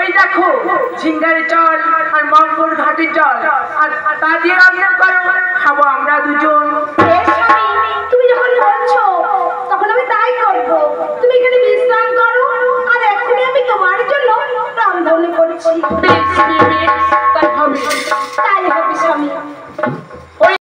এই দেখো ঝিঙ্গারি জল আর মঙ্গল ঘাটের জল আর তা দিয়ে রান্না করো, খাবো আমরা দুজন। তুমি যখন বলছো তখন আমি তাই করবো। তুমি এখানে বিশ্রাম করো আর এখনই আমি তোমার জন্য রান্না করছি।